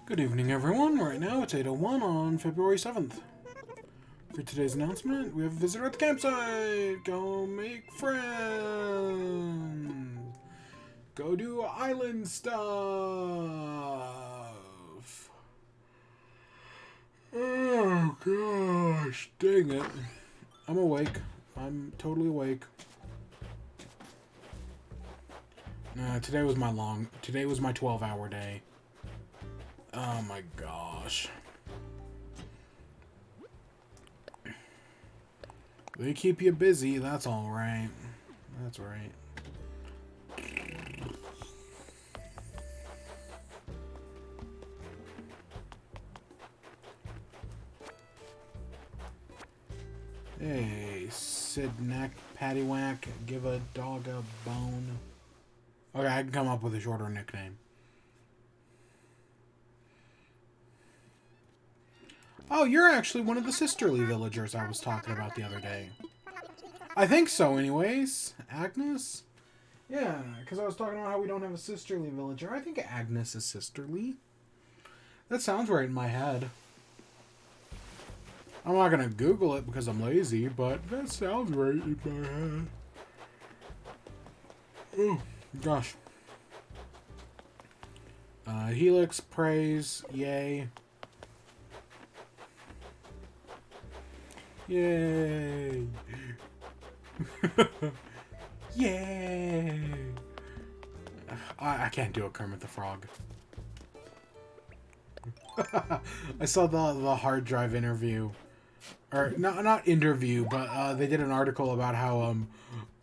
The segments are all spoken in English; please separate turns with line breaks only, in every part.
Good evening, everyone. Right now, it's 8:01 on February 7th. For today's announcement, we have a visitor at the campsite. Go make friends. Go do island stuff. Oh, gosh. Dang it. I'm awake. I'm totally awake. Today was my 12-hour day. Oh my gosh. They keep you busy, that's alright. That's right. Hey, Sidneck Paddywhack, give a dog a bone. Okay, I can come up with a shorter nickname. Oh, you're actually one of the sisterly villagers I was talking about the other day. I think so, anyways. Agnes? Yeah, because I was talking about how we don't have a sisterly villager. I think Agnes is sisterly. That sounds right in my head. I'm not going to Google it because I'm lazy, but that sounds right in my head. Oh, gosh. Helix, praise, yay. Yay! Yay! I can't do a Kermit the Frog. I saw the hard drive interview. Or, not interview, but they did an article about how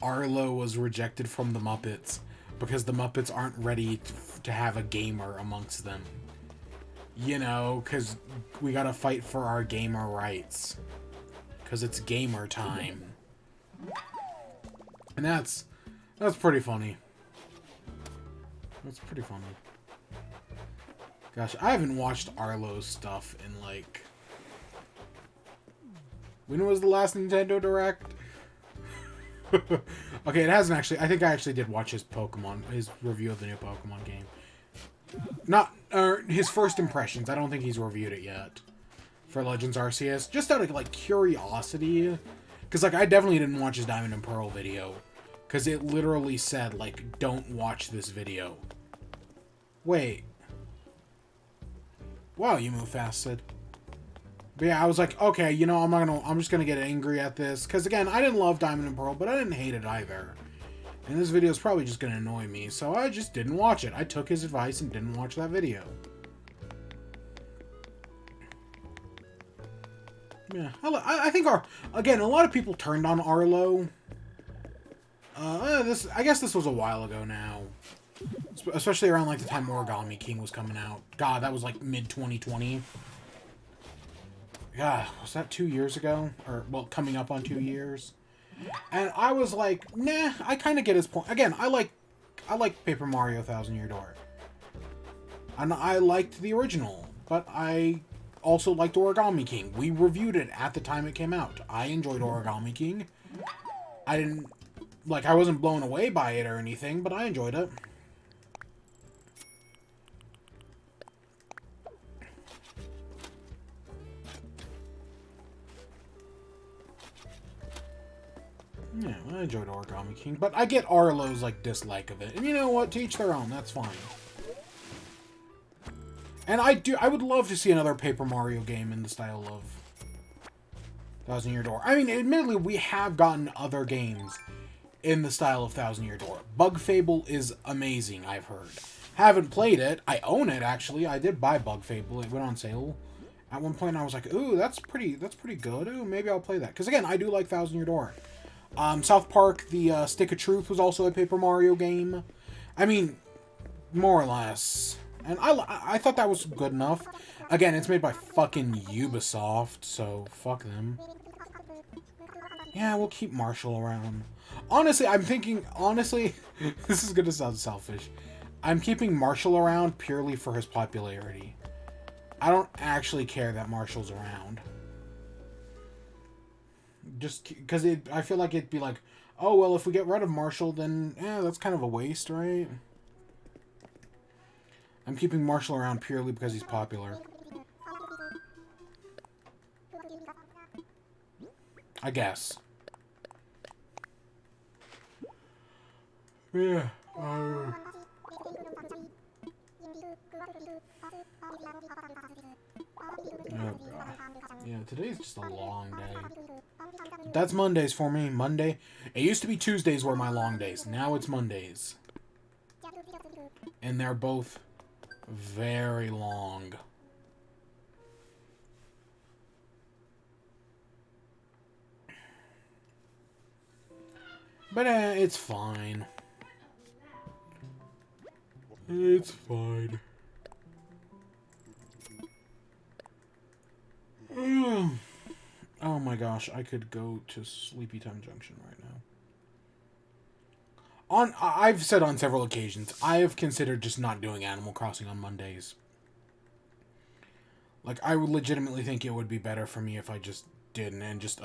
Arlo was rejected from the Muppets because the Muppets aren't ready to have a gamer amongst them. You know, because we gotta fight for our gamer rights. Because it's gamer time. And that's pretty funny. That's pretty funny. Gosh, I haven't watched Arlo's stuff in like... When was the last Nintendo Direct? Okay, it hasn't actually... I think I actually did watch his review of the new Pokemon game. His first impressions. I don't think he's reviewed it yet. For Legends Arceus, just out of like curiosity, because like I definitely didn't watch his Diamond and Pearl video, because it literally said like don't watch this video. Wait, wow, you move fast, Sid. But yeah, I was like, okay, you know, I'm just gonna get angry at this, because again, I didn't love Diamond and Pearl, but I didn't hate it either, and this video is probably just gonna annoy me, so I just didn't watch it. I took his advice and didn't watch that video. Yeah, I think again, a lot of people turned on Arlo. I guess this was a while ago now. Especially around like the time Origami King was coming out. God, that was like mid-2020. Yeah, was that 2 years ago? Or, well, coming up on 2 years. And I was like, nah, I kind of get his point. Again, I like Paper Mario Thousand Year Door. And I liked the original, but I also liked Origami King. We reviewed it at the time it came out. I enjoyed Origami King. I wasn't blown away by it or anything, but I enjoyed it. Yeah, I enjoyed Origami King, but I get Arlo's, like, dislike of it. And you know what? To each their own. That's fine. And I would love to see another Paper Mario game in the style of Thousand Year Door. I mean, admittedly, we have gotten other games in the style of Thousand Year Door. Bug Fable is amazing, I've heard. Haven't played it. I own it, actually. I did buy Bug Fable. It went on sale. At one point, I was like, ooh, that's pretty good. Ooh, maybe I'll play that. Because, again, I do like Thousand Year Door. South Park, the Stick of Truth was also a Paper Mario game. I mean, more or less. And I thought that was good enough. Again, it's made by fucking Ubisoft, so fuck them. Yeah, we'll keep Marshall around. Honestly, I'm thinking... Honestly, this is gonna sound selfish. I'm keeping Marshall around purely for his popularity. I don't actually care that Marshall's around. Just because I feel like it'd be like, oh, well, if we get rid of Marshall, then, that's kind of a waste, right? I'm keeping Marshall around purely because he's popular. I guess. Yeah. Oh, God. Yeah, today's just a long day. That's Mondays for me. Monday. It used to be Tuesdays were my long days. Now it's Mondays. And they're both very long. But it's fine. It's fine. Oh my gosh, I could go to Sleepy Time Junction right now. I've said on several occasions, I have considered just not doing Animal Crossing on Mondays. Like, I would legitimately think it would be better for me if I just didn't, and just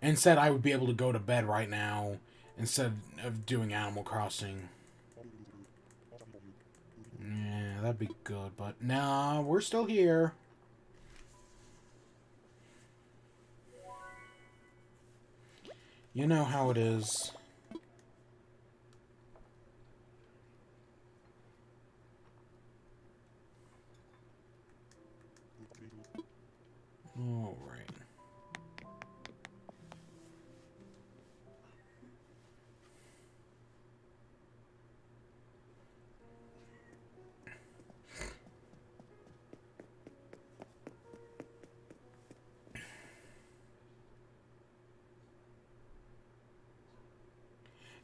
instead I would be able to go to bed right now instead of doing Animal Crossing. Yeah, that'd be good, but nah, we're still here. You know how it is. All right.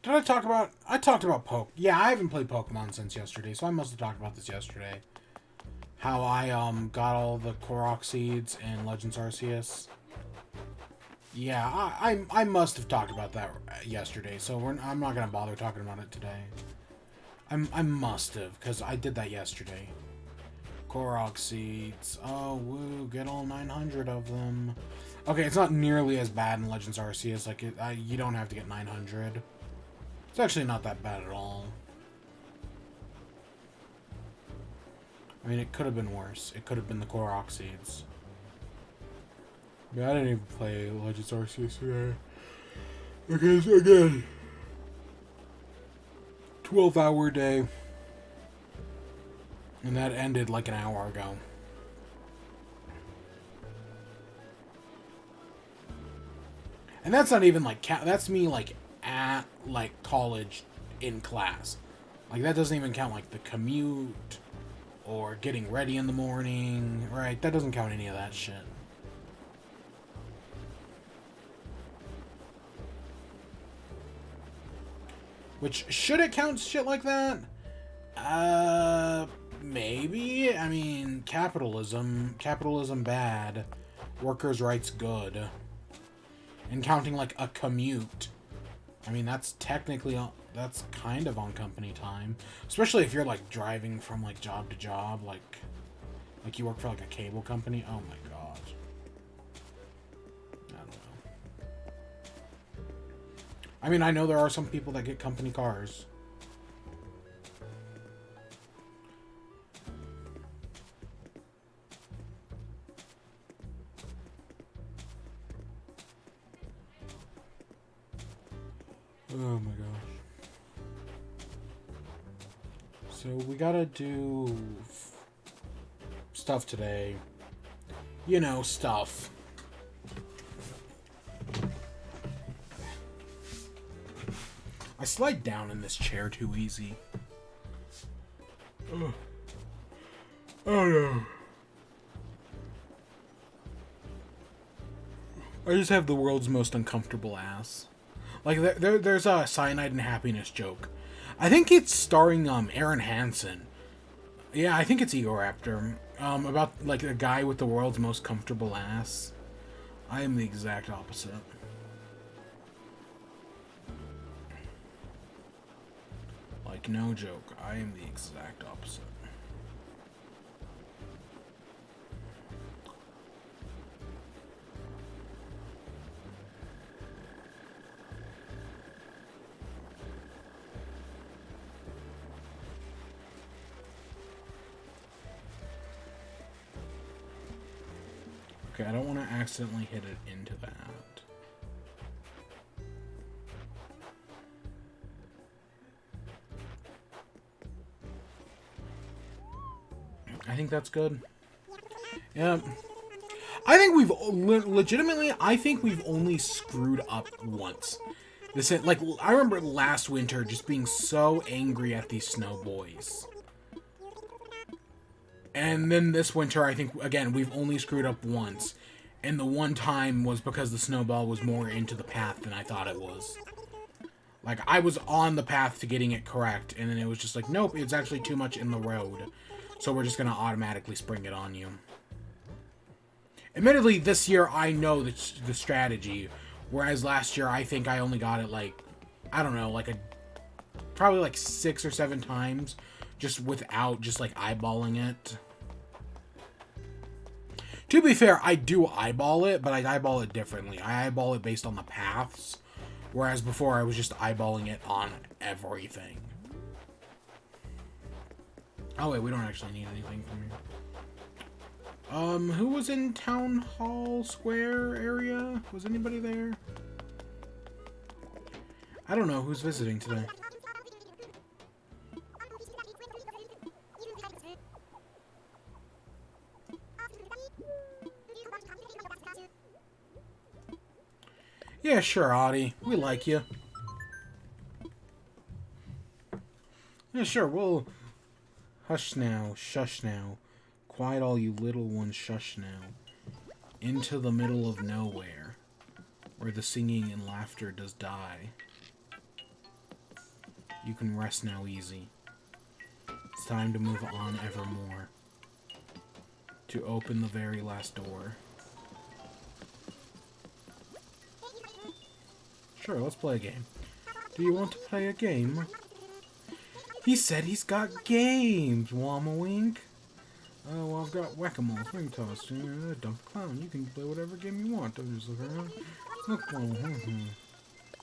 Did I talk about... I talked about Yeah, I haven't played Pokemon since yesterday, so I must have talked about this yesterday. How I, got all the Korok seeds in Legends Arceus. Yeah, I must have talked about that yesterday, so I'm not gonna bother talking about it today. I must have, because I did that yesterday. Korok seeds. Oh, woo, get all 900 of them. Okay, it's not nearly as bad in Legends Arceus. Like, you don't have to get 900. It's actually not that bad at all. I mean, it could have been worse. It could have been the Korok seeds. Yeah, I didn't even play Legends Arceus today. Because, again, 12-hour day. And that ended like an hour ago. And that's not even like... That's me, like, at, like, college in class. Like, that doesn't even count, like, the commute or getting ready in the morning, right? That doesn't count any of that shit. Which, should it count shit like that? Maybe. I mean, capitalism bad, workers' rights good. And counting, like, a commute. I mean, that's technically... That's kind of on company time. Especially if you're, like, driving from, like, job to job. Like you work for, like, a cable company. Oh, my gosh. I don't know. I mean, I know there are some people that get company cars. Oh, my gosh. So we gotta do stuff today. You know, stuff. I slide down in this chair too easy. Oh, oh no. I just have the world's most uncomfortable ass. Like, there's a Cyanide and Happiness joke. I think it's starring Aaron Hansen. Yeah, I think it's Egoraptor. About, like, a guy with the world's most comfortable ass. I am the exact opposite. Like, no joke. I am the exact opposite. Okay, I don't want to accidentally hit it into that. I think that's good. Yeah. I think we've legitimately, I think we've only screwed up once. Like, I remember last winter just being so angry at these snow boys. And then this winter, I think, again, we've only screwed up once. And the one time was because the snowball was more into the path than I thought it was. Like, I was on the path to getting it correct, and then it was just like, nope, it's actually too much in the road. So we're just going to automatically spring it on you. Admittedly, this year I know the strategy, whereas last year I think I only got it like, I don't know, like probably like 6 or 7 times, just without just like eyeballing it. To be fair, I do eyeball it, but I eyeball it differently. I eyeball it based on the paths, whereas before I was just eyeballing it on everything. Oh wait, we don't actually need anything from here. Who was in Town Hall Square area? Was anybody there? I don't know who's visiting today. Yeah, sure, Audie. We like you. Yeah, sure, we'll... Hush now, shush now. Quiet all you little ones, shush now. Into the middle of nowhere, where the singing and laughter does die. You can rest now easy. It's time to move on evermore. To open the very last door. Sure, let's play a game. Do you want to play a game? He said he's got games, Wamawink. Oh, well, I've got Whack-A-Mole, Swing Toss, Dump Clown. You can play whatever game you want. Don't just look around. Look,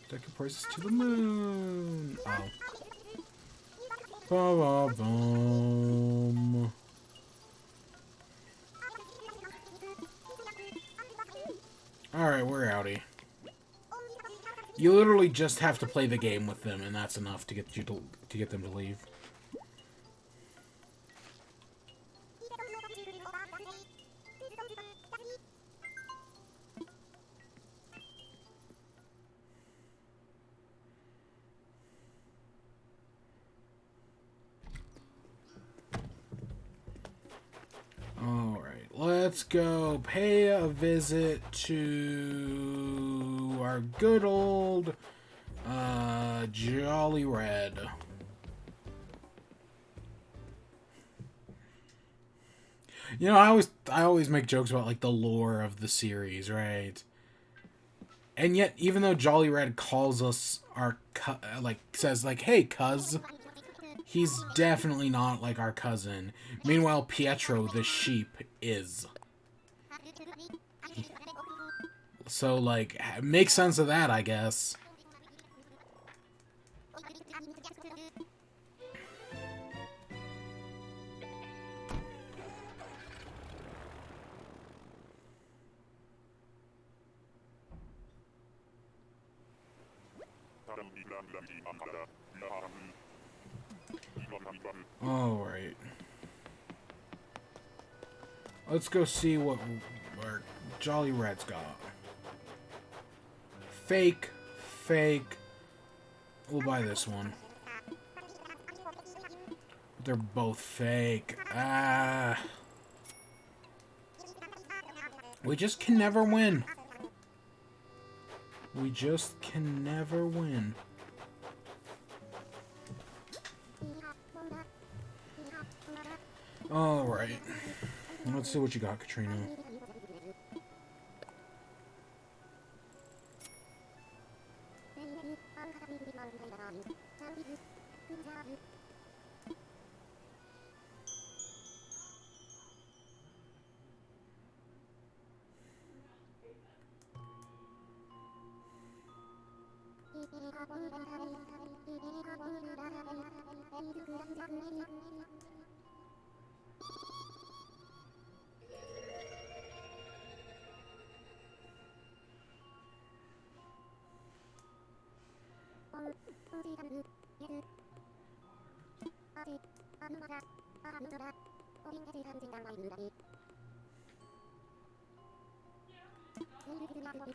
Deck your prices to the moon. Oh. Ba-ba-bum. Alright, we're outie. You literally just have to play the game with them, and that's enough to get get them to leave. Alright, let's go pay a visit to our good old Jolly Red. You know, I always make jokes about like the lore of the series, right? And yet, even though Jolly Red calls us says like, "Hey, cuz," he's definitely not like our cousin. Meanwhile, Pietro the sheep is. So like, make sense of that, I guess. Alright. Let's go see what Jolly Red's got. Fake. We'll buy this one. They're both fake. We just can never win. We just can never win. Alright. Let's see what you got, Katrina.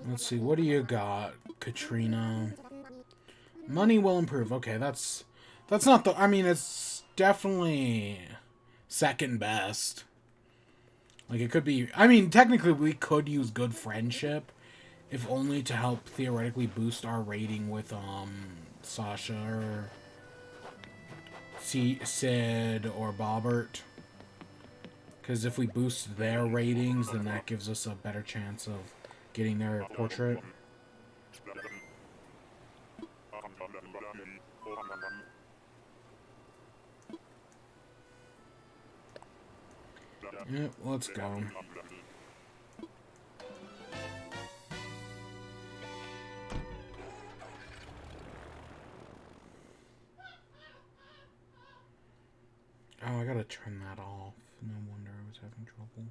Let's see, what do you got, Katrina? Money will improve. Okay, that's not the... I mean, it's definitely second best. Like, it could be... I mean, technically, we could use good friendship, if only to help theoretically boost our rating with, Sasha or Sid or Bobbert. Because if we boost their ratings, then that gives us a better chance of getting their portrait. Yep, let's go. Oh, I gotta turn that off. No wonder I was having trouble.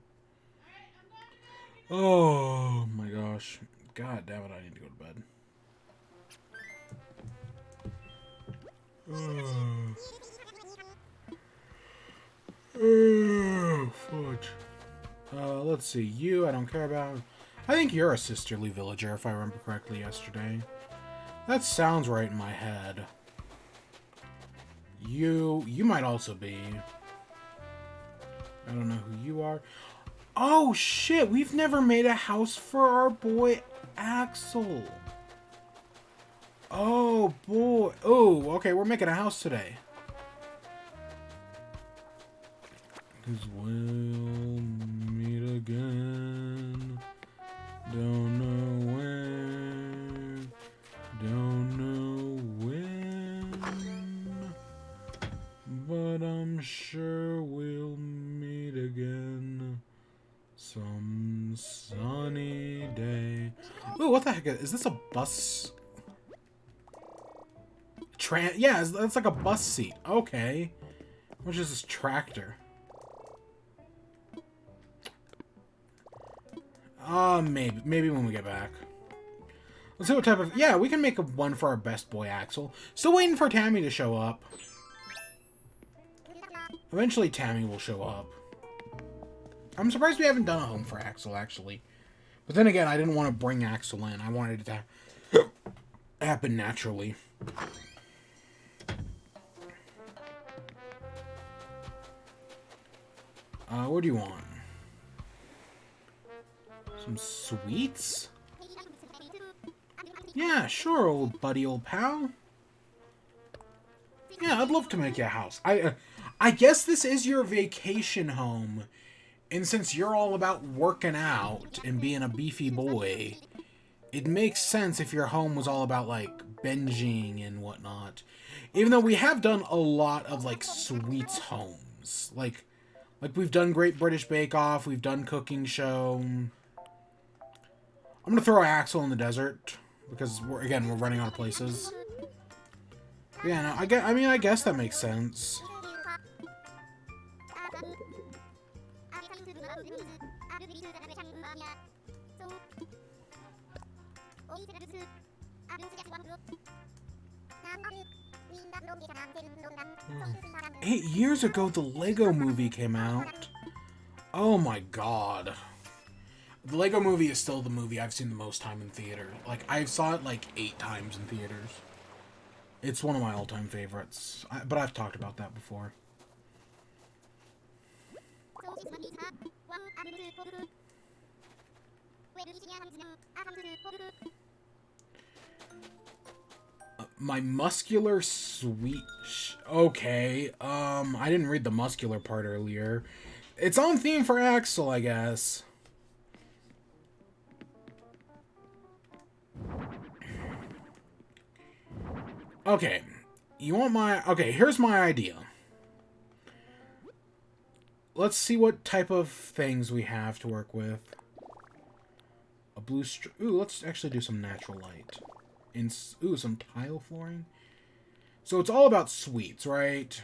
Oh my gosh. God damn it, I need to go to bed. Oh, fudge. Let's see. You, I don't care about. I think you're a sisterly villager, if I remember correctly yesterday. That sounds right in my head. You might also be. I don't know who you are. Oh, shit! We've never made a house for our boy Axel. Oh, boy. Oh, okay, we're making a house today. Cause we'll meet again. Don't know when. Don't know when. But I'm sure we'll meet again. Some sunny day. Ooh, what the heck? Is this a bus? Yeah, that's like a bus seat. Okay. Which is this tractor? Maybe when we get back. Let's see what type of... Yeah, we can make one for our best boy, Axel. Still waiting for Tammy to show up. Eventually, Tammy will show up. I'm surprised we haven't done a home for Axel, actually. But then again, I didn't want to bring Axel in. I wanted it to happen naturally. What do you want? Some sweets? Yeah, sure, old buddy, old pal. Yeah, I'd love to make you a house. I guess this is your vacation home. And since you're all about working out and being a beefy boy, it makes sense if your home was all about, like, binging and whatnot. Even though we have done a lot of, like, sweets homes. Like we've done Great British Bake Off, we've done Cooking Show. I'm gonna throw Axel in the desert, because, we're running out of places. Yeah, no, I guess that makes sense. Mm. 8 years ago, the Lego Movie came out. Oh my god. The Lego Movie is still the movie I've seen the most time in theater. Like, I saw it like 8 times in theaters. It's one of my all-time favorites. But I've talked about that before. My muscular sweet... Okay, I didn't read the muscular part earlier. It's on theme for Axel, I guess. Okay, you want my... Okay, here's my idea. Let's see what type of things we have to work with. A blue... Ooh, let's actually do some natural light. Ooh, some tile flooring. So it's all about sweets, right?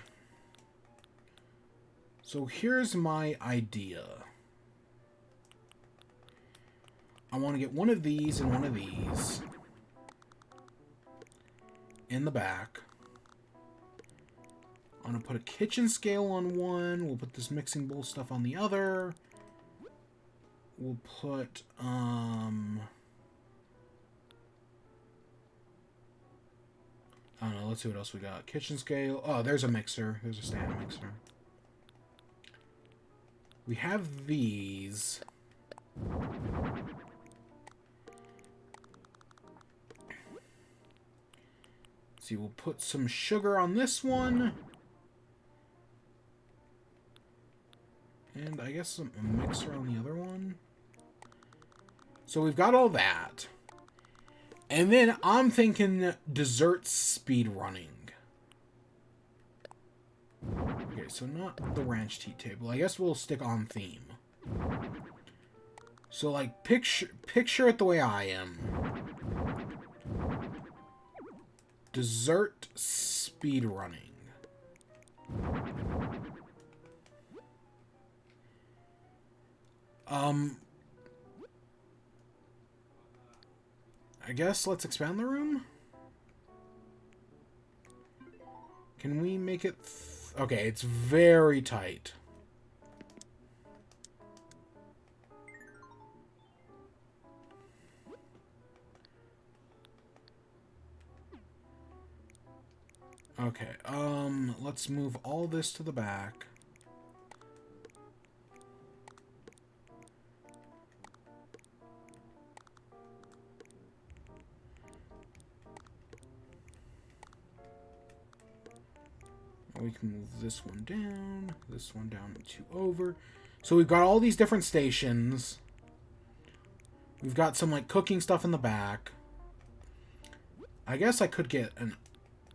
So here's my idea. I want to get one of these and one of these. in the back. I'm going to put a kitchen scale on one. We'll put this mixing bowl stuff on the other. We'll put, I don't know, let's see what else we got. Kitchen scale. Oh, there's a mixer. There's a stand mixer. We have these. Let's see, we'll put some sugar on this one. And I guess a mixer on the other one. So we've got all that. And then I'm thinking dessert speed running. Okay, so not the ranch tea table. I guess we'll stick on theme. So like picture it the way I am. Dessert speed running. I guess let's expand the room. Can we make it... Okay, it's very tight. Okay, let's move all this to the back. We can move this one down, and two over. So we've got all these different stations. We've got some, like, cooking stuff in the back. I guess I could get an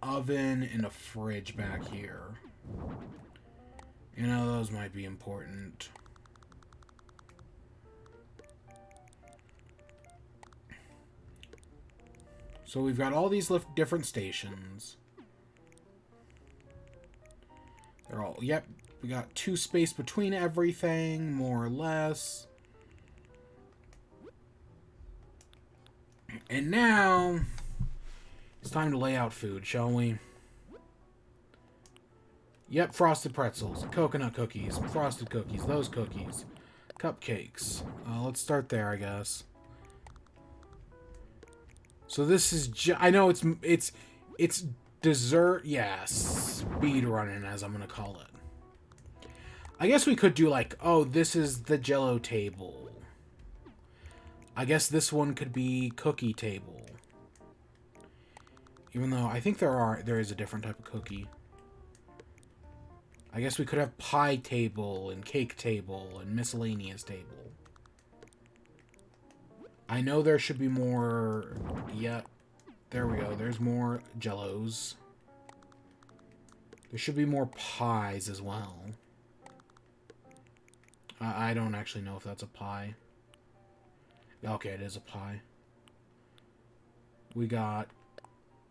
oven and a fridge back here. You know, those might be important. So we've got all these different stations. They're all, yep, we got 2 space between everything, more or less. And now, it's time to lay out food, shall we? Yep, frosted pretzels, coconut cookies, frosted cookies, those cookies, cupcakes. Let's start there, I guess. So this is, I know it's dessert, yes, speed running, as I'm gonna call it. I guess we could do like, oh, this is the Jello table. I guess this one could be cookie table. Even though I think there is a different type of cookie. I guess we could have pie table and cake table and miscellaneous table. I know there should be more. Yep. There we go. There's more Jellos. There should be more pies as well. I don't actually know if that's a pie. Okay, it is a pie. We got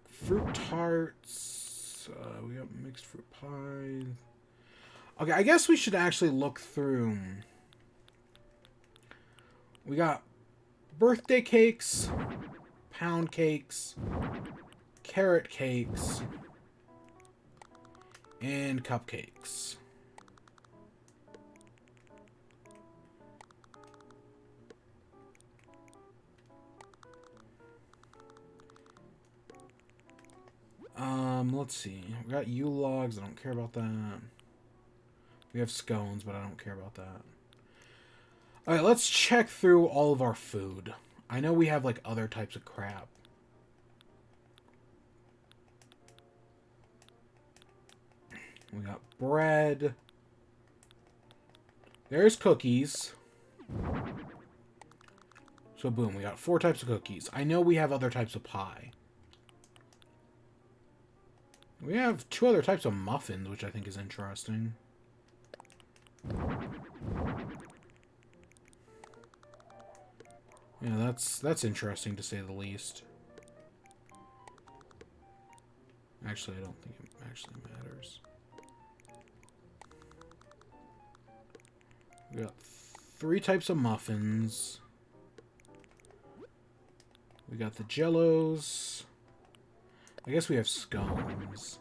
fruit tarts. We got mixed fruit pies. Okay, I guess we should actually look through. We got birthday cakes, pound cakes, carrot cakes, and cupcakes. Let's see. We got Yule logs. I don't care about that. We have scones, but I don't care about that. Alright, let's check through all of our food. I know we have, like, other types of crap. We got bread. There's cookies. So, boom, we got 4 types of cookies. I know we have other types of pie. We have 2 other types of muffins, which I think is interesting. Yeah, that's interesting to say the least. Actually, I don't think it actually matters. We got 3 types of muffins. We got the Jellos. I guess we have scones.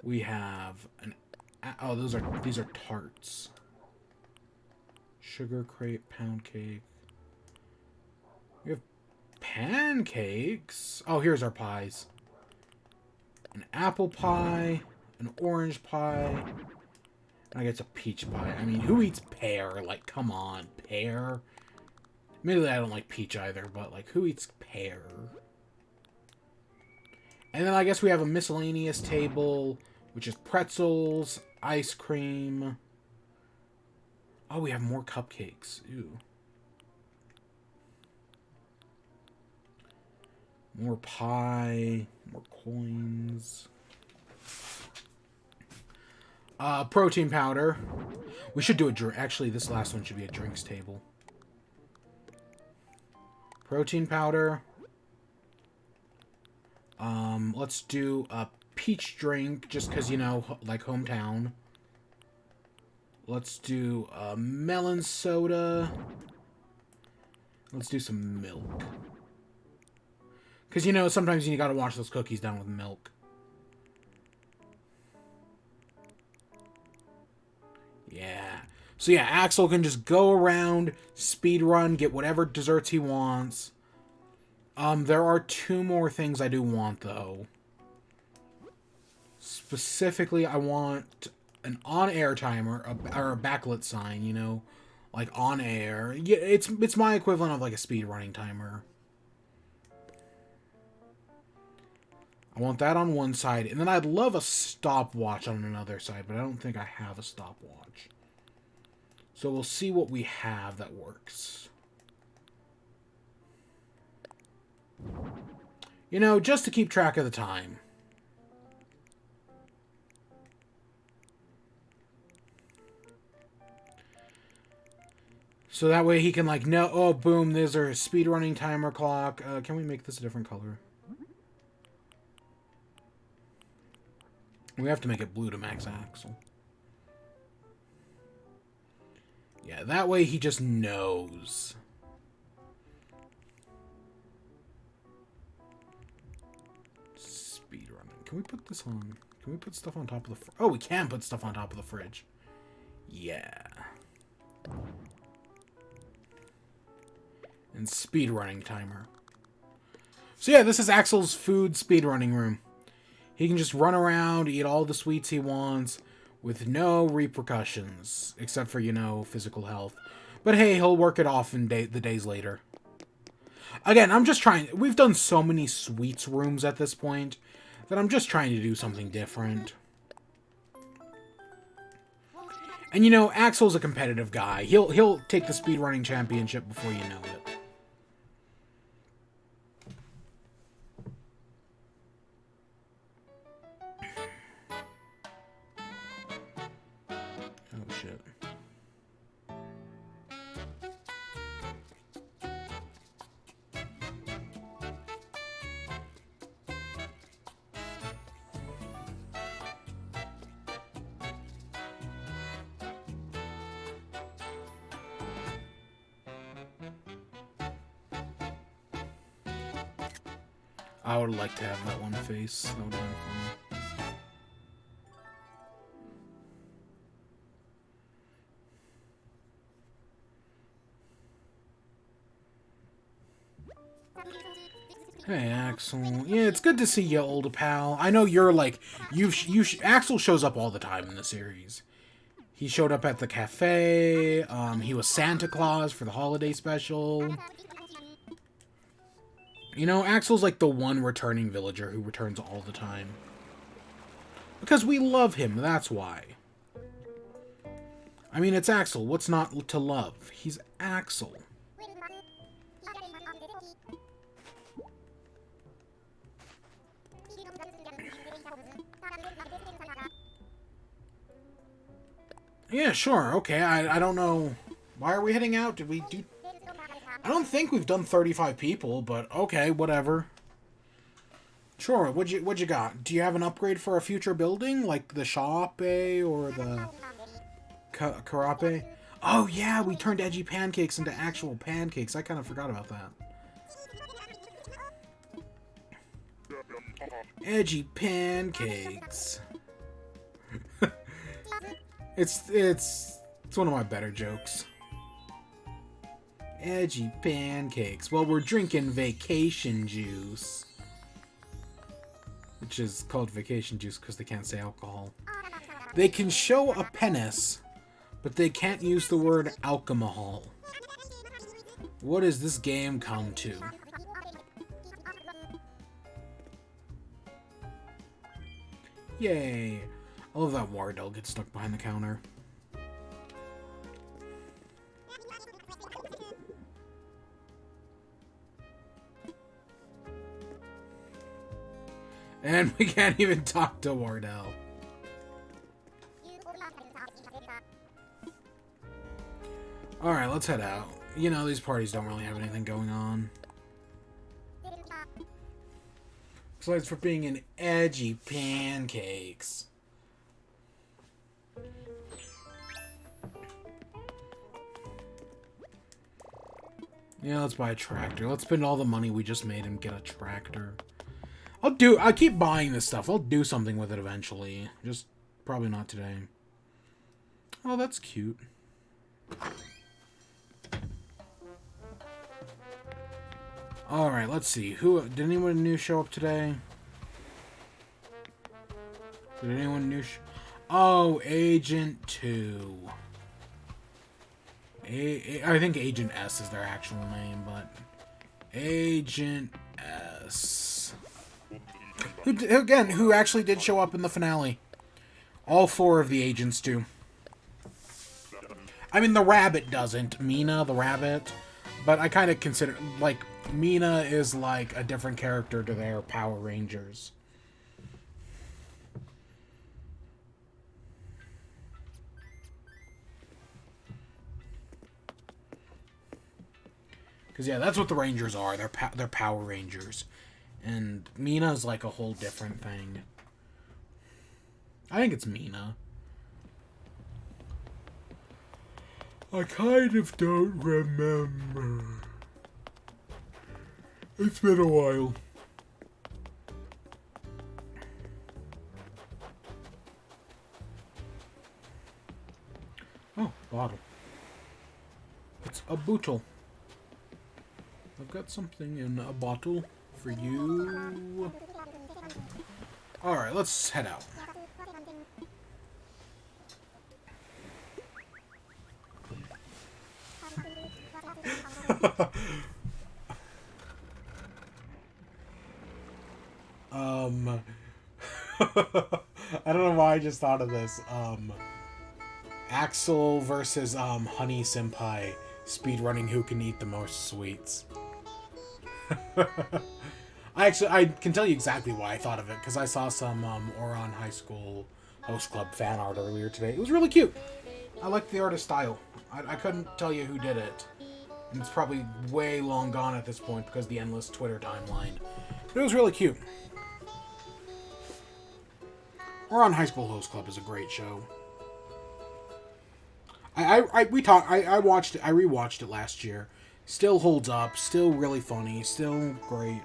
We have an... Oh, these are tarts. Sugar crepe, pound cake. We have pancakes. Oh, here's our pies. An apple pie, an orange pie. I guess a peach pie. I mean, who eats pear? Like, come on, pear? Admittedly, I don't like peach either, but, like, who eats pear? And then I guess we have a miscellaneous table, which is pretzels, ice cream. Oh, we have more cupcakes. Ew. More pie, more coins. Protein powder. We should do a drink. Actually, this last one should be a drinks table. Protein powder. Let's do a peach drink, just because, you know, like hometown. Let's do a melon soda. Let's do some milk. Because, you know, sometimes you gotta wash those cookies down with milk. Yeah. So, yeah, Axel can just go around, speed run, get whatever desserts he wants. There are 2 more things I do want, though. Specifically, I want an on-air timer, or a backlit sign, you know, like on air. Yeah, it's my equivalent of like a speed running timer. I want that on one side, and then I'd love a stopwatch on another side, but I don't think I have a stopwatch. So we'll see what we have that works. You know, just to keep track of the time. So that way he can, like, know, oh, boom, there's our speedrunning timer clock. Can we make this a different color? We have to make it blue to max Axel. Yeah, that way he just knows. Speedrunning. Can we put this on? Can we put stuff on top of the... Oh, we can put stuff on top of the fridge. Yeah. And speedrunning timer. So yeah, this is Axel's food speedrunning room. He can just run around, eat all the sweets he wants, with no repercussions, except for, you know, physical health. But hey, he'll work it off in the days later. Again, I'm just trying... We've done so many sweets rooms at this point, that I'm just trying to do something different. And, you know, Axel's a competitive guy. He'll take the speedrunning championship before you know it. Oh, shit. I would like to have that one face. That would have been funny. Hey, Axel. Yeah, it's good to see you, old pal. I know you're like... Axel shows up all the time in the series. He showed up at the cafe. He was Santa Claus for the holiday special. You know, Axel's like the one returning villager who returns all the time. Because we love him, that's why. I mean, it's Axel. What's not to love? He's Axel. Yeah, sure, okay. I don't know. Why are we heading out? Did we do... I don't think we've done 35 people, but okay, whatever. Sure, what'd you got? Do you have an upgrade for a future building? Like the shop, or the... Karape? Oh yeah, we turned edgy pancakes into actual pancakes. I kind of forgot about that. Edgy pancakes. It's one of my better jokes. Edgy pancakes. Well, we're drinking vacation juice. Which is called vacation juice because they can't say alcohol. They can show a penis, but they can't use the word alcohol. What does this game come to? Yay. I love that Wardell gets stuck behind the counter. And we can't even talk to Wardell. Alright, let's head out. You know, these parties don't really have anything going on. Besides for being an edgy pancakes. Yeah, let's buy a tractor. Let's spend all the money we just made and get a tractor. I keep buying this stuff. I'll do something with it eventually. Just probably not today. Oh, that's cute. Alright, let's see. Did anyone new show up today? Did anyone new Oh, Agent 2. I think Agent S is their actual name, but... Agent S. Who actually did show up in the finale. All 4 of the agents do. I mean, the rabbit doesn't. Mina, the rabbit. But I kind of consider... Like, Mina is like a different character to their Power Rangers. Because, yeah, that's what the Rangers are. They're Power Rangers. And Mina's like a whole different thing. I think it's Mina. I kind of don't remember. It's been a while. Oh, bottle. It's a bottle. I've got something in a bottle for you. Alright, let's head out. I don't know why I just thought of this. Axel versus Honey Senpai speedrunning who can eat the most sweets. I can tell you exactly why I thought of it, because I saw some Ouran High School Host Club fan art earlier today. It was really cute. I liked the artist style. I couldn't tell you who did it. And it's probably way long gone at this point because of the endless Twitter timeline. But it was really cute. Ouran High School Host Club is a great show. I watched it. I rewatched it last year. Still holds up. Still really funny. Still great.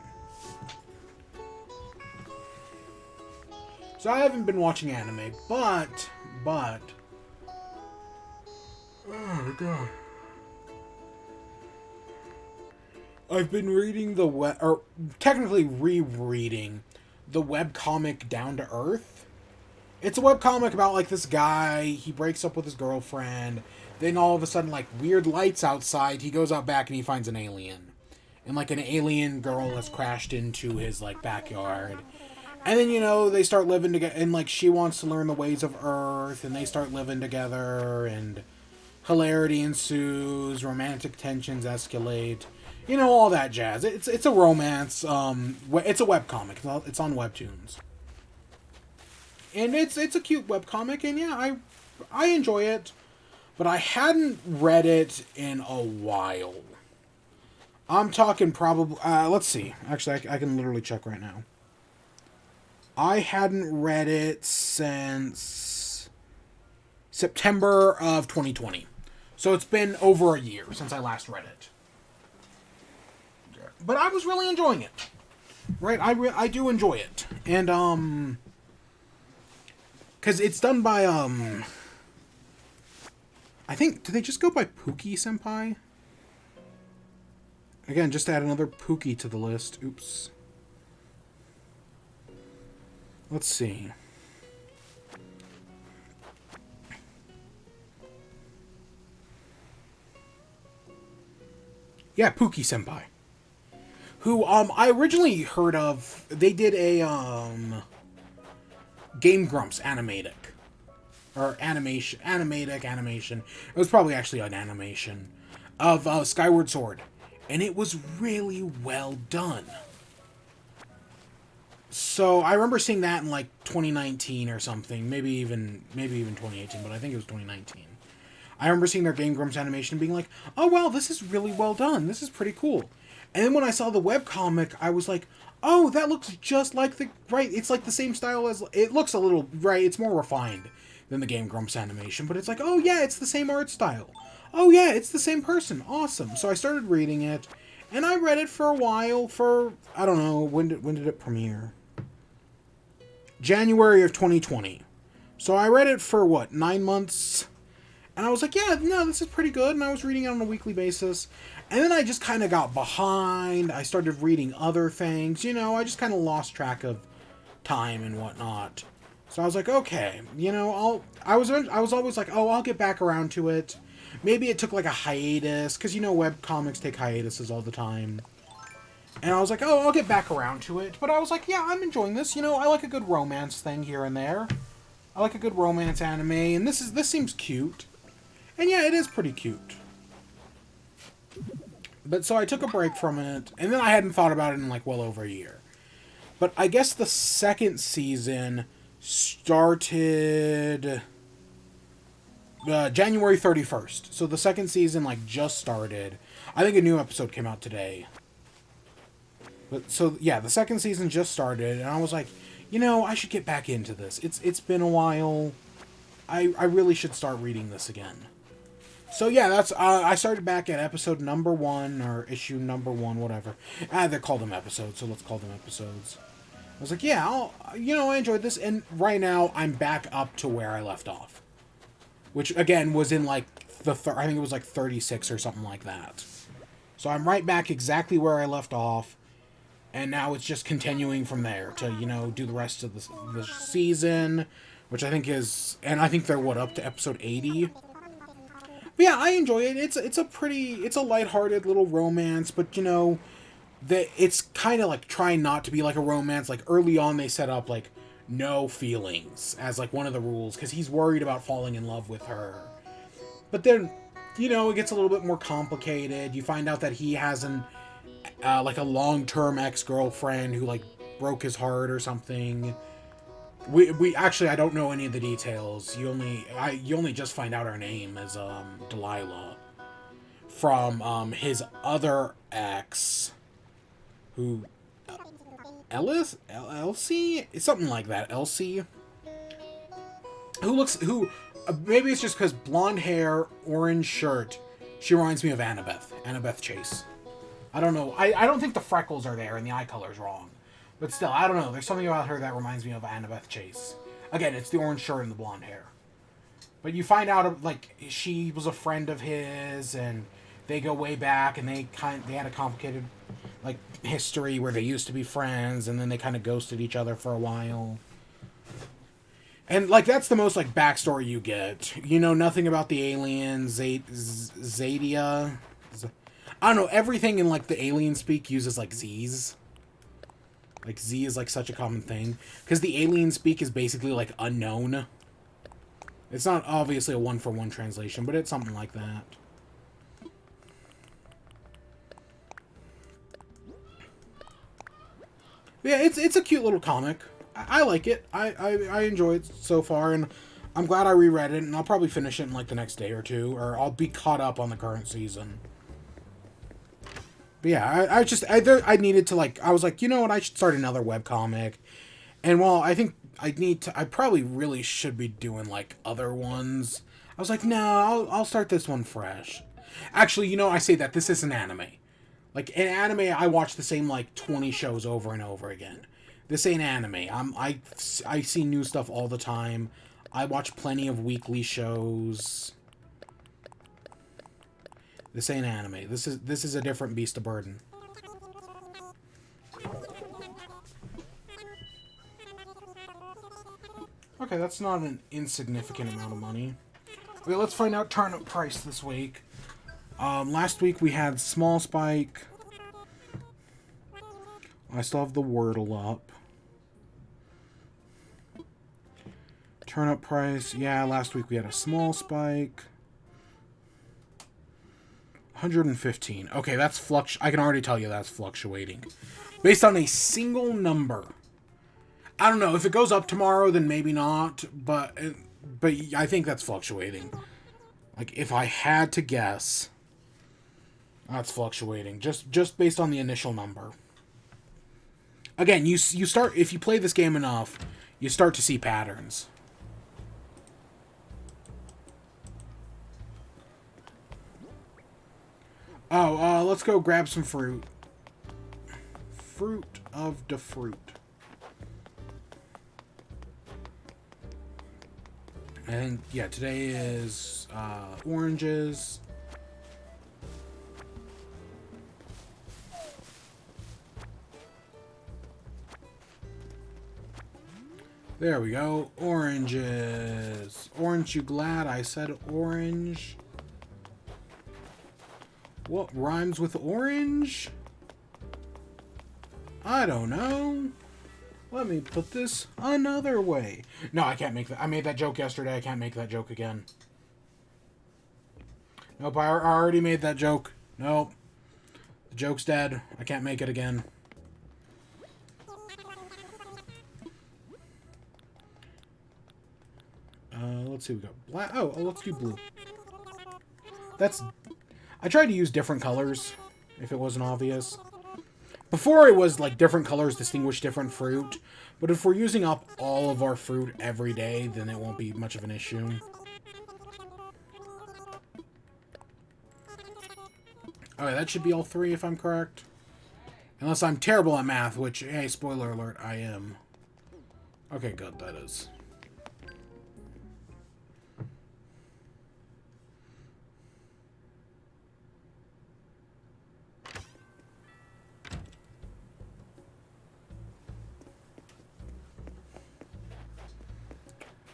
So I haven't been watching anime, but oh god, I've been reading technically rereading the webcomic Down to Earth. It's a webcomic about like this guy. He breaks up with his girlfriend. Then all of a sudden, like, weird lights outside. He goes out back and he finds an alien. And, like, an alien girl has crashed into his, like, backyard. And then, you know, they start living together. And, like, she wants to learn the ways of Earth. And they start living together. And hilarity ensues. Romantic tensions escalate. You know, all that jazz. It's a romance. It's a webcomic. It's on Webtoons. And it's a cute webcomic. And, yeah, I enjoy it. But I hadn't read it in a while. I'm talking probably... let's see. Actually, I can literally check right now. I hadn't read it since September of 2020. So it's been over a year since I last read it. But I was really enjoying it. Right, I do enjoy it. And, because it's done by, I think, do they just go by Pookie-senpai? Again, just to add another Pookie to the list. Oops. Let's see. Yeah, Pookie-senpai. Who, I originally heard of... They did a, Game Grumps animatic. Or animation. Animation. It was probably actually an animation. Of, Skyward Sword. And it was really well done. So, I remember seeing that in, like, 2019 or something. Maybe even 2018, but I think it was 2019. I remember seeing their Game Grumps animation and being like, oh, wow, this is really well done. This is pretty cool. And then when I saw the webcomic, I was like, oh, that looks just like the... Right, it's like the same style as... It looks a little... Right, it's more refined than the Game Grumps animation. But it's like, oh, yeah, it's the same art style. Oh, yeah, it's the same person. Awesome. So I started reading it. And I read it for a while for... I don't know, when did it premiere? January of 2020. So I read it for, what, 9 months... And I was like, yeah, no, this is pretty good. And I was reading it on a weekly basis. And then I just kind of got behind. I started reading other things. You know, I just kind of lost track of time and whatnot. So I was like, okay, you know, I was always like, oh, I'll get back around to it. Maybe it took like a hiatus. Because, you know, webcomics take hiatuses all the time. And I was like, oh, I'll get back around to it. But I was like, yeah, I'm enjoying this. You know, I like a good romance thing here and there. I like a good romance anime. And this seems cute. And yeah, it is pretty cute. But so I took a break from it, and then I hadn't thought about it in like well over a year. But I guess the second season started January 31st. So the second season like just started. I think a new episode came out today. But so yeah, the second season just started, and I was like, you know, I should get back into this. It's been a while. I really should start reading this again. So yeah, that's I started back at episode number 1 or issue number 1, whatever. They call them episodes, so let's call them episodes. I was like, yeah, I enjoyed this, and right now I'm back up to where I left off, which again was in like I think it was like 36 or something like that. So I'm right back exactly where I left off, and now it's just continuing from there to do the rest of the season, which I think is, and I think they're up to episode 80. But yeah, I enjoy it. It's a lighthearted little romance, but it's kind of like trying not to be like a romance. Like early on, they set up like no feelings as like one of the rules because he's worried about falling in love with her. But then, it gets a little bit more complicated. You find out that he has like a long-term ex-girlfriend who like broke his heart or something. We actually, I don't know any of the details. You only just find out her name as Delilah from his other ex, who Elsie, something like that. Elsie, who maybe it's just because blonde hair, orange shirt. She reminds me of Annabeth Chase. I don't know. I don't think the freckles are there and the eye color's wrong. But still, I don't know. There's something about her that reminds me of Annabeth Chase. Again, it's the orange shirt and the blonde hair. But you find out, like, she was a friend of his, and they go way back, and they had a complicated, like, history where they used to be friends, and then they kind of ghosted each other for a while. And, like, that's the most, like, backstory you get. You know nothing about the aliens, Zadia. I don't know, everything in, like, the alien speak uses, like, Z's. Like, Z is, like, such a common thing. Because the alien speak is basically, like, unknown. It's not obviously a one-for-one translation, but it's something like that. But yeah, it's a cute little comic. I like it. I enjoy it so far, and I'm glad I reread it, and I'll probably finish it in, like, the next day or two, or I'll be caught up on the current season. But yeah, I needed to, like, I was like, you know what, I should start another webcomic. And while I think I probably really should be doing, like, other ones, I was like, no, I'll start this one fresh. Actually, I say that this is an anime. Like, in anime, I watch the same, like, 20 shows over and over again. This ain't anime. I see new stuff all the time. I watch plenty of weekly shows. This ain't anime. This is a different beast of burden. Okay, that's not an insignificant amount of money. Okay, let's find out turnip price this week. Last week we had small spike. I still have the Wordle up. Turnip price, yeah, last week we had a small spike. 115. Okay, that's I can already tell you that's fluctuating. Based on a single number. I don't know, if it goes up tomorrow, then maybe not, but I think that's fluctuating. Like, if I had to guess, that's fluctuating. Just based on the initial number. Again, you start, if you play this game enough, you start to see patterns. Oh, let's go grab some fruit. Fruit of the fruit. And yeah, today is oranges. There we go. Oranges. Orange, you glad I said orange? What rhymes with orange? I don't know. Let me put this another way. No, I can't make that. I made that joke yesterday. I can't make that joke again. Nope, I already made that joke. Nope. The joke's dead. I can't make it again. Let's see, we got black. Oh, let's do blue. I tried to use different colors, if it wasn't obvious. Before it was like different colors distinguish different fruit, but if we're using up all of our fruit every day, then it won't be much of an issue. Okay, that should be all three if I'm correct. Unless I'm terrible at math, which, hey, spoiler alert, I am. Okay, good, that is.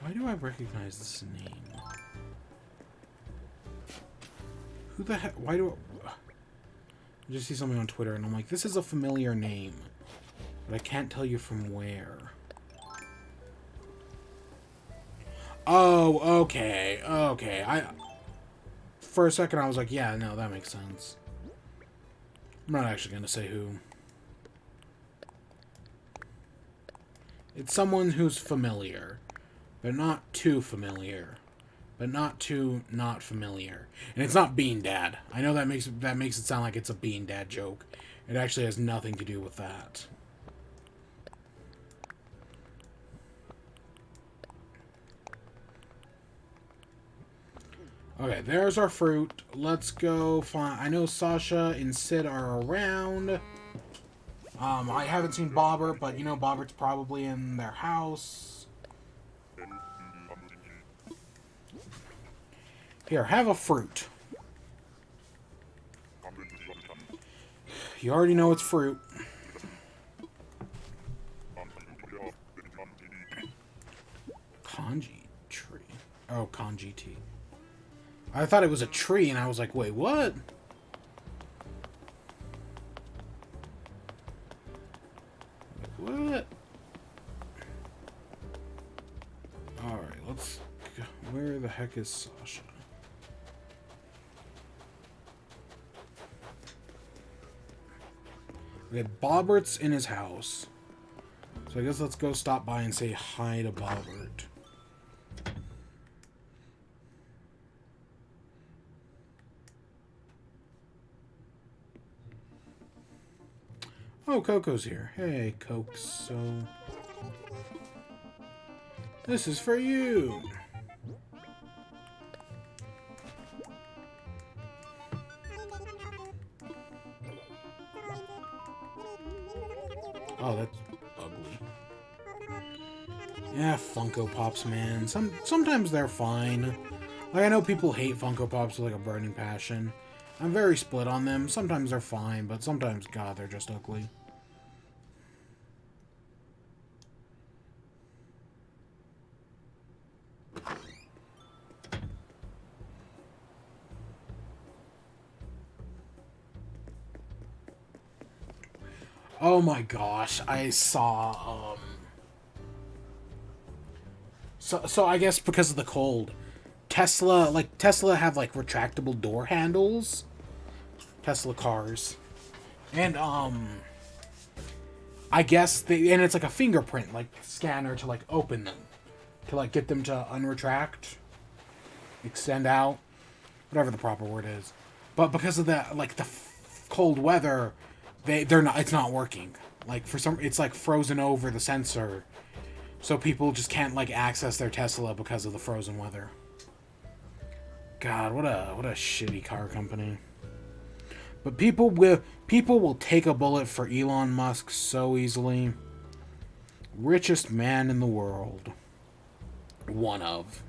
Why do I recognize this name? Who the heck? Why do I just see something on Twitter and I'm like, this is a familiar name, but I can't tell you from where. Oh, okay, okay. For a second I was like, yeah, no, that makes sense. I'm not actually gonna say who. It's someone who's familiar. But not too familiar. But not too not familiar. And it's not Bean Dad. I know that makes it sound like it's a Bean Dad joke. It actually has nothing to do with that. Okay, there's our fruit. Let's go find... I know Sasha and Sid are around. I haven't seen Bobbert, but you know Bobbert's probably in their house. Here, have a fruit. You already know it's fruit. Kanji tree. Oh, kanji tea. I thought it was a tree, and I was like, wait, what? What? Alright, let's... Where the heck is Sasha? Okay, Bobbert's in his house. So I guess let's go stop by and say hi to Bobbert. Oh, Coco's here. Hey, Coke, so... This is for you! Oh, that's ugly. Yeah, Funko Pops, man. Sometimes they're fine. Like, I know people hate Funko Pops with, like, a burning passion. I'm very split on them. Sometimes they're fine, but sometimes, God, they're just ugly. Oh my gosh, I saw, So I guess because of the cold, Tesla have, like, retractable door handles. Tesla cars. And, I guess and it's like a fingerprint, like, scanner to, like, open them. To, like, get them to unretract. Extend out. Whatever the proper word is. But because of the, like, the cold weather, they're not, it's not working. Like, it's, like, frozen over the sensor. So people just can't, like, access their Tesla because of the frozen weather. God, what a shitty car company. But people will take a bullet for Elon Musk so easily. Richest man in the world. One of.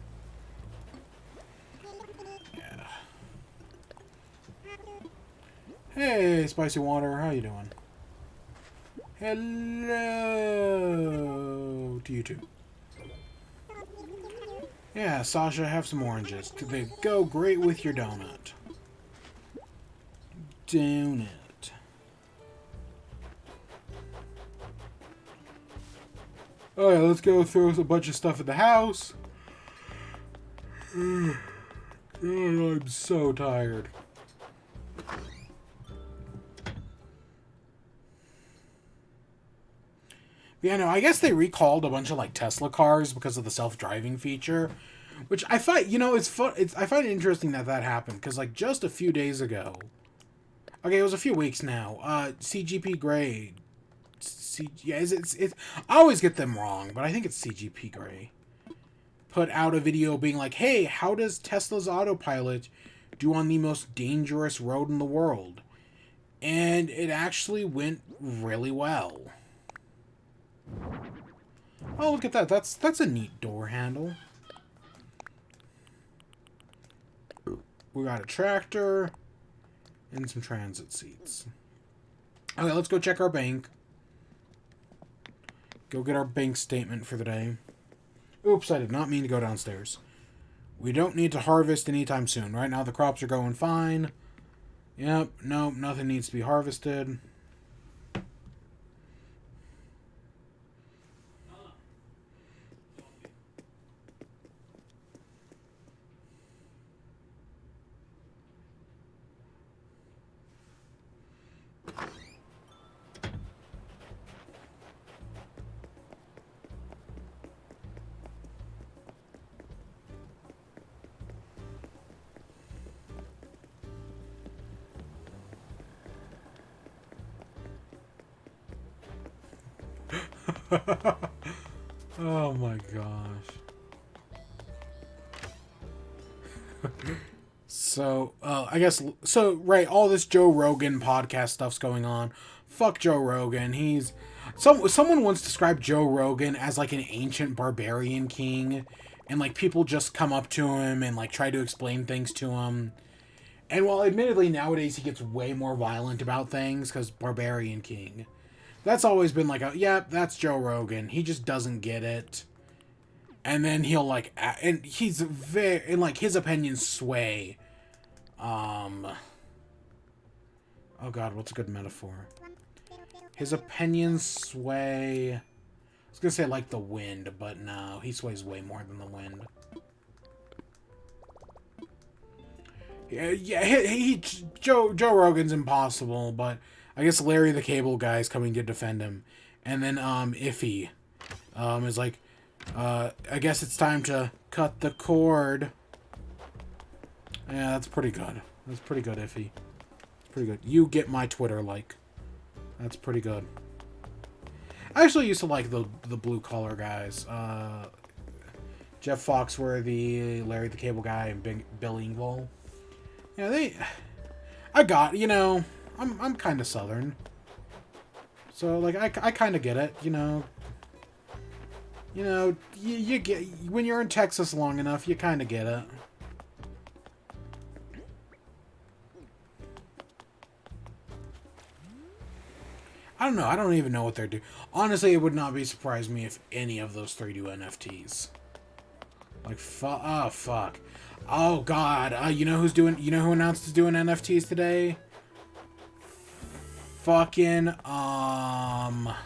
Yeah. Hey, Spicy Water, how you doing? Hello to you too. Yeah, Sasha, have some oranges. They go great with your donut. Donut. Oh yeah, let's go throw a bunch of stuff at the house. Oh, I'm so tired. Yeah, no, I guess they recalled a bunch of, like, Tesla cars because of the self-driving feature, which I find, it's fun. I find it interesting that happened because, like, just a few days ago. Okay, it was a few weeks now. CGP Grey. I always get them wrong, but I think it's CGP Grey. Put out a video being like, hey, how does Tesla's autopilot do on the most dangerous road in the world? And it actually went really well. Oh, look at that. That's a neat door handle. We got a tractor and some transit seats. Okay, let's go check our bank. Go get our bank statement for the day. Oops, I did not mean to go downstairs. We don't need to harvest anytime soon. Right now the crops are going fine. Yep, nope, nothing needs to be harvested. Oh my gosh. So, I guess, so, right, all this Joe Rogan podcast stuff's going on. Fuck Joe Rogan. Someone once described Joe Rogan as, like, an ancient barbarian king, and, like, people just come up to him and, like, try to explain things to him. And while admittedly nowadays he gets way more violent about things, because barbarian king, that's always been like, yep, that's Joe Rogan. He just doesn't get it. And then he'll, like, and he's very, and, like, his opinions sway. Oh god, what's a good metaphor? His opinions sway. I was gonna say like the wind, but no, he sways way more than the wind. Yeah, Joe Rogan's impossible, but I guess Larry the Cable Guy is coming to defend him. And then, Iffy, is like, I guess it's time to cut the cord. Yeah, that's pretty good. That's pretty good, Iffy. It's pretty good. You get my Twitter like. That's pretty good. I actually used to like the blue collar guys. Jeff Foxworthy, Larry the Cable Guy, and Bill Engvall. Yeah, I'm kind of Southern. So, like, I kind of get it, you know. You know, you get... When you're in Texas long enough, you kind of get it. I don't know. I don't even know what they're doing. Honestly, it would not be surprised me if any of those three do NFTs. Like, oh, fuck. Oh, God. You know who's doing... You know who announced is doing NFTs today? Fucking, oh,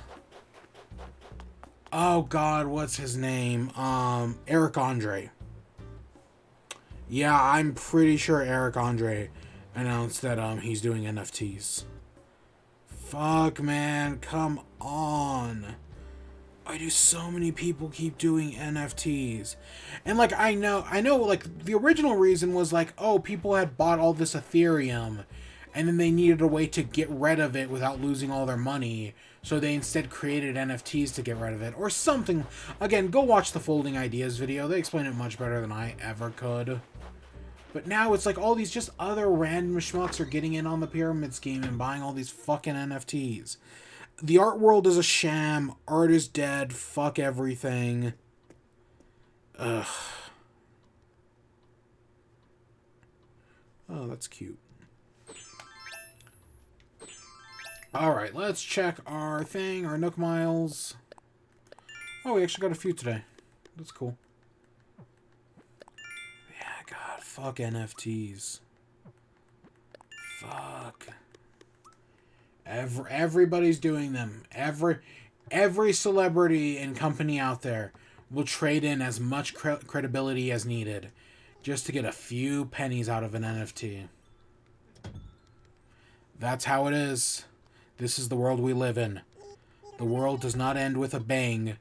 God, what's his name? Eric Andre. Yeah, I'm pretty sure Eric Andre announced that, he's doing NFTs. Fuck, man. Come on. Why do so many people keep doing NFTs? And, like, I know, like, the original reason was, like, oh, people had bought all this Ethereum, and then they needed a way to get rid of it without losing all their money, so they instead created NFTs to get rid of it, or something. Again, go watch the Folding Ideas video. They explain it much better than I ever could. But now it's like all these just other random schmucks are getting in on the pyramid scheme and buying all these fucking NFTs. The art world is a sham. Art is dead. Fuck everything. Ugh. Oh, that's cute. Alright, let's check our thing, our Nook Miles. Oh, we actually got a few today. That's cool. Yeah, God, fuck NFTs. Fuck. Everybody's doing them. Every celebrity and company out there will trade in as much credibility as needed just to get a few pennies out of an NFT. That's how it is. This is the world we live in. The world does not end with a bang,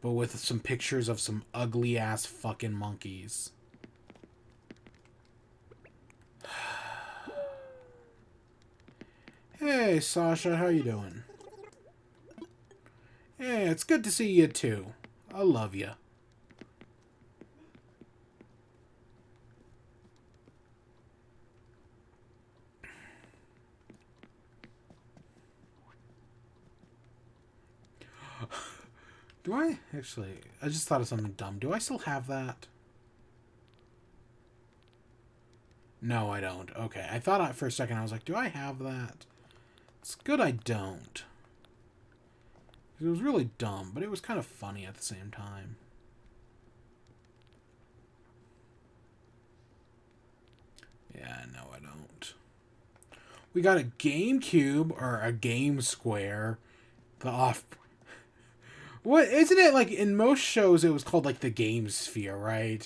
but with some pictures of some ugly-ass fucking monkeys. Hey, Sasha, how you doing? Hey, it's good to see you, too. I love you. Do I? Actually, I just thought of something dumb. Do I still have that? No, I don't. Okay, I thought for a second, I was like, do I have that? It's good I don't. It was really dumb, but it was kind of funny at the same time. Yeah, no, I don't. We got a GameCube, or a Game Square. The off... What, isn't it, like, in most shows it was called, like, the Game Sphere, right?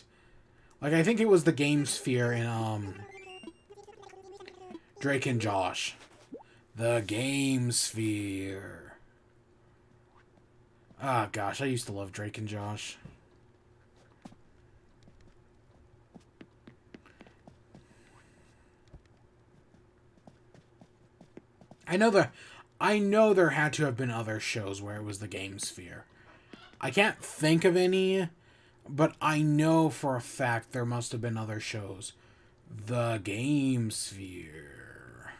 Like, I think it was the Game Sphere in, Drake and Josh. The Game Sphere. Ah, gosh, I used to love Drake and Josh. I know there had to have been other shows where it was the Game Sphere. I can't think of any, but I know for a fact there must have been other shows. The Game Sphere.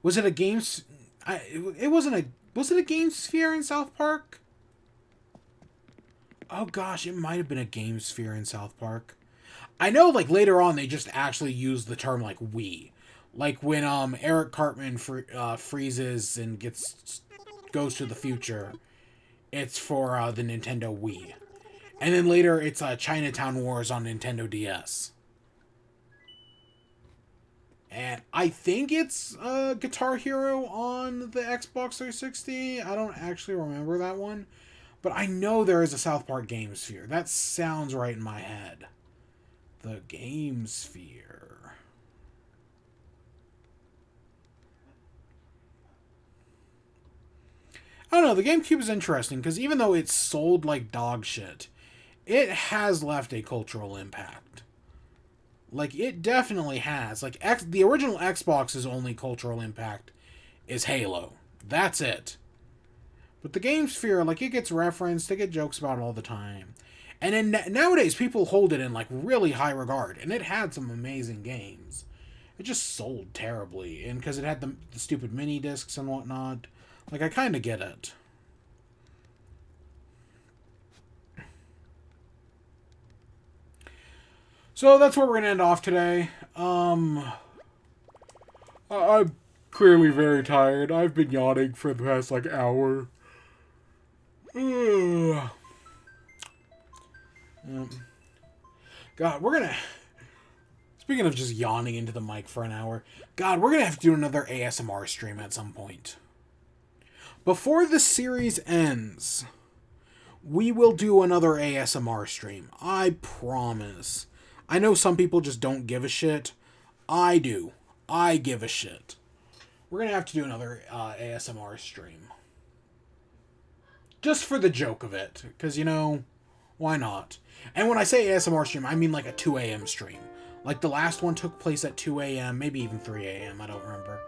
Was it a Game... It wasn't a... Was it a Game Sphere in South Park? Oh gosh, it might have been a Game Sphere in South Park. I know, like, later on they just actually used the term, like, Wii. Like, when, Eric Cartman freezes and goes to the future, it's for, the Nintendo Wii. And then later it's, Chinatown Wars on Nintendo DS. And I think it's, Guitar Hero on the Xbox 360. I don't actually remember that one. But I know there is a South Park Game Sphere. That sounds right in my head. The Game Sphere. I don't know, the GameCube is interesting, because even though it's sold like dog shit, it has left a cultural impact. Like, it definitely has. Like, the original Xbox's only cultural impact is Halo. That's it. But the Game Sphere, like, it gets referenced, they get jokes about it all the time. And then nowadays, people hold it in, like, really high regard. And it had some amazing games. it just sold terribly. And because it had the stupid mini discs and whatnot. Like, I kind of get it. So that's where we're going to end off today. I'm clearly very tired. I've been yawning for the past, like, hour. God, we're gonna... Speaking of just yawning into the mic for an hour, God, we're gonna have to do another ASMR stream at some point. Before the series ends, we will do another ASMR stream. I promise. I know some people just don't give a shit. I do. I give a shit. We're gonna have to do another ASMR stream. Just for the joke of it. Because, you know, why not? And when I say ASMR stream, I mean like a 2 a.m. stream. Like the last one took place at 2 a.m., maybe even 3 a.m., I don't remember.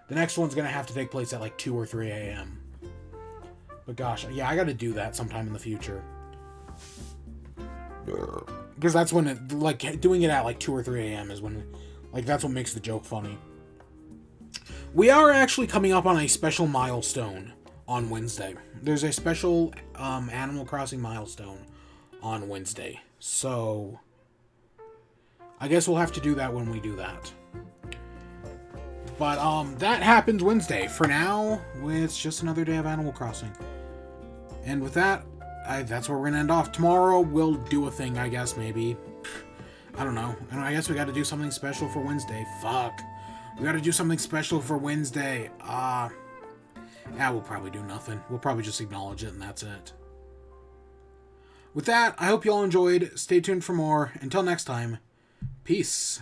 The next one's going to have to take place at like 2 or 3 a.m. But gosh, yeah, I got to do that sometime in the future. Because that's when it, like, doing it at like 2 or 3 a.m. is when, like, that's what makes the joke funny. We are actually coming up on a special milestone on Wednesday. There's a special Animal Crossing milestone on Wednesday. So I guess we'll have to do that when we do that. But that happens Wednesday. For now, it's just another day of Animal Crossing. And with that, that's where we're gonna end off. Tomorrow we'll do a thing, I guess, maybe. I don't know. And I guess we gotta do something special for Wednesday. Fuck. We gotta do something special for Wednesday. Yeah, we'll probably do nothing. We'll probably just acknowledge it and that's it. With that, I hope you all enjoyed. Stay tuned for more. Until next time, peace.